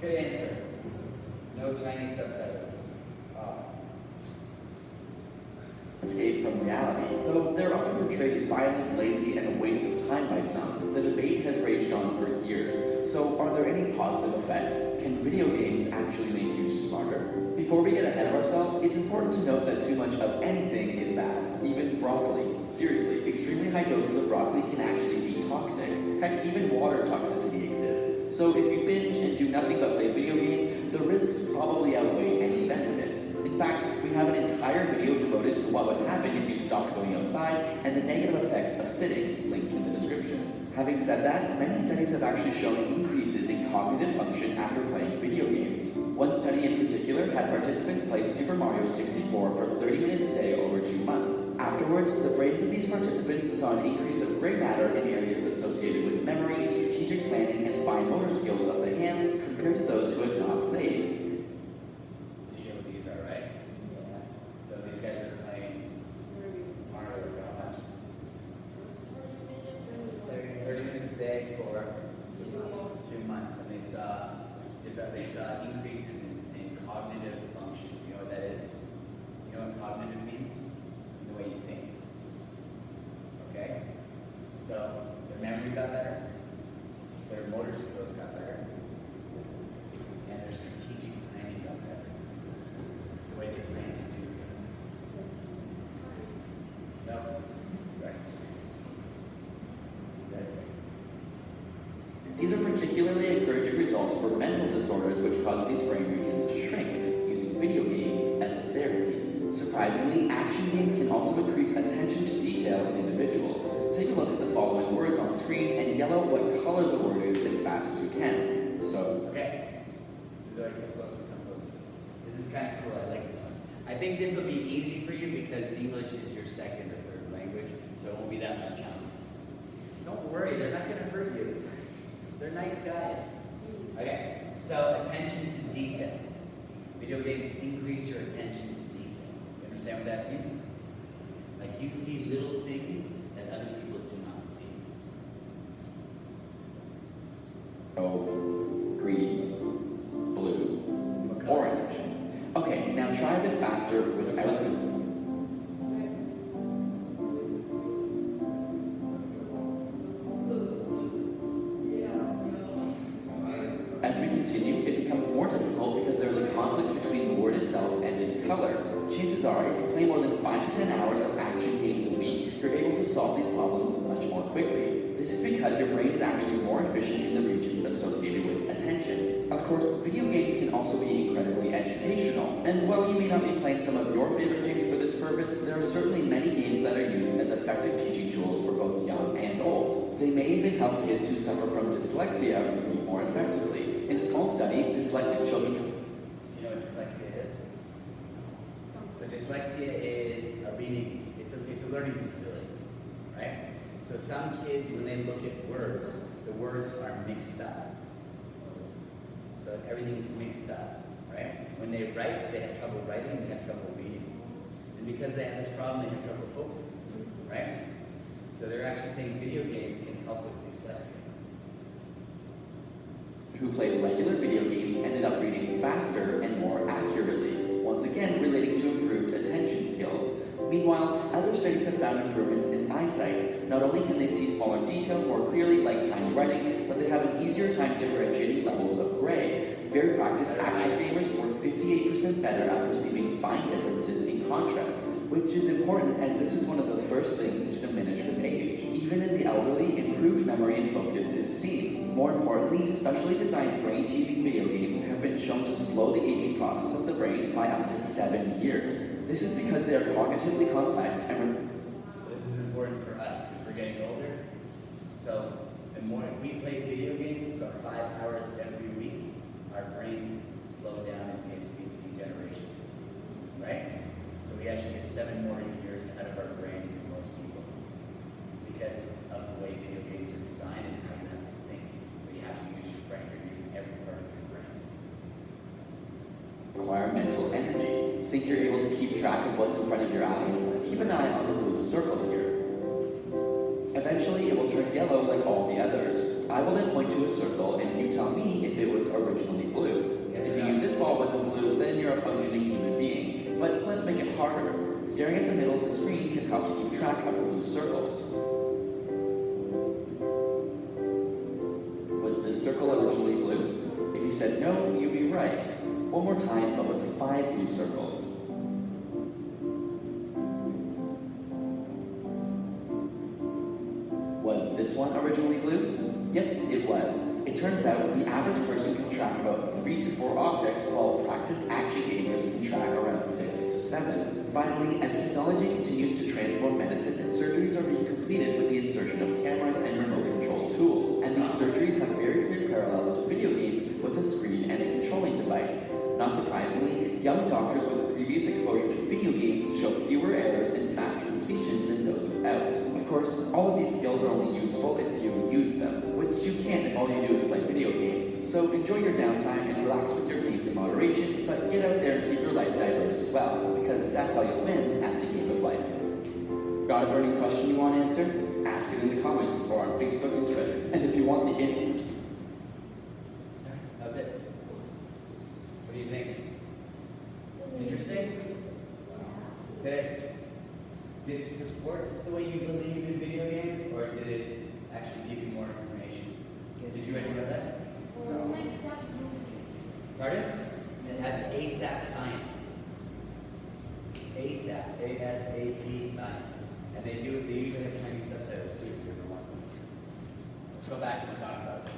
Good answer. No Chinese subtitles. Off. Escape from reality, though they're often portrayed as violent, lazy, and a waste of time by some. The debate has raged on for years. So are there any positive effects? Can video games actually make you smarter? Before we get ahead of ourselves, it's important to note that too much of anything is bad. Even broccoli. Seriously, extremely high doses of broccoli can actually be toxic. Heck, even water toxicity exists. So if you binge and do nothing but play video games, the risks probably outweigh any benefits. In fact, we have an entire video devoted to what would happen if you stopped going outside and the negative effects of sitting, linked in the description. Having said that, many studies have actually shown increases in cognitive function after playing video games. One study in particular had participants play Super Mario 64 for 30 minutes a day over 2 months. Afterwards, the brains of these participants saw an increase of gray matter in areas associated with memory, strategic planning, and fine motor skills of the hands compared to those who had not played. You know what these are, right? Yeah. So these guys are playing Mario for how much? 30 minutes a day for 2 months, and they saw increases in cognitive function. You know what that is? You know what cognitive means? In the way you think. Okay? So their memory got better, their motor skills got better, and their strategic planning got better. The way they plan to do things. No? Sorry. Good. These are particularly encouraging results for mental disorders which cause these brain regions to shrink, using video games as a therapy. Surprisingly, action games can also increase attention to detail in individuals. Take a look at the following words on screen and yell out what color the word is as fast as you can. So, okay. Zoe, come closer, come closer. This is kind of cool, I like this one. I think this will be easy for you because English is your second or third language, so it won't be that much challenging. Don't worry, they're not going to hurt you. They're nice guys. Okay, so attention to detail. Video games increase your attention to detail. You understand what that means? Like you see little things that other people do not see. green, blue, What colors? orange. Okay, now try a bit faster without colors? As we continue, it becomes more difficult because there's a conflict between the word itself and its color. Chances are, if you play more than 5 to 10 hours of action games a week, you're able to solve these problems much more quickly. This is because your brain is actually more efficient in the regions associated with attention. Of course, video games can also be incredibly educational. And while you may not be playing some of your favorite games for this purpose, there are certainly many games that are used as effective teaching tools for both young and old. They may even help kids who suffer from dyslexia read more effectively. In a small study, dyslexic children... Do you know what dyslexia is? So dyslexia is a reading, it's a learning disability, right? So some kids, when they look at words, the words are mixed up. So everything's mixed up, right? When they write, they have trouble writing, they have trouble reading. And because they have this problem, they have trouble focusing, right? So they're actually saying video games can help with dyslexia. who played regular video games ended up reading faster and more accurately, once again relating to improved attention skills. Meanwhile, other studies have found improvements in eyesight. Not only can they see smaller details more clearly, like tiny writing, but they have an easier time differentiating levels of gray. Very practiced action gamers were 58% better at perceiving fine differences in contrast, which is important as this is one of the first things to diminish with age. Even in the elderly, improved memory and focus is seen. More importantly, specially designed brain-teasing video games have been shown to slow the aging process of the brain by up to 7 years. This is because they are cognitively complex and... So this is important for us because we're getting older. So the more if we play video games about 5 hours every week, our brains slow down into degeneration, right? So we actually get 7 more years out of our brains than most people because of the way video games are designed and how you have to think. So you have to use your brain. You're using every part of your brain. require mental energy. Think you're able to keep track of what's in front of your eyes? Keep an eye on the blue circle here. Eventually, it will turn yellow like all the others. I will then point to a circle, and you tell me if it was originally blue. Yes If or you no? knew this ball wasn't blue, then you're a functioning human being. But let's make it harder. Staring at the middle of the screen can help to keep track of the blue circles. Was this circle originally blue? If you said no, you'd be right. One more time, but with 5 blue circles. Was this one originally blue? Yep, it was. It turns out the average person can track about 3 to 4 objects, while practiced action gamers can track around 6 to 7. Finally, as technology continues to transform medicine, surgeries are being completed with the insertion of cameras and remote control tools. And these surgeries have very clear parallels to video games with a screen and a controlling device. Not surprisingly, young doctors with previous exposure to video games show fewer errors and faster completion than those without. Of course, all of these skills are only useful if you use them, which you can't if all you do is play video games. So enjoy your downtime and relax with your games in moderation, but get out there and keep your life diverse as well, because that's how you win at the game of life. Got a burning question you want answered? Ask it in the comments or on Facebook and Twitter. And if you want the instant That was it. What do you think? Interesting? Did it support the way you believe in video games, or did it actually give you more information? Did you already know that? Pardon? It has ASAP Science. ASAP, A-S-A-P Science. And they usually have Chinese subtitles too, if you ever want them. Let's go back and talk about this.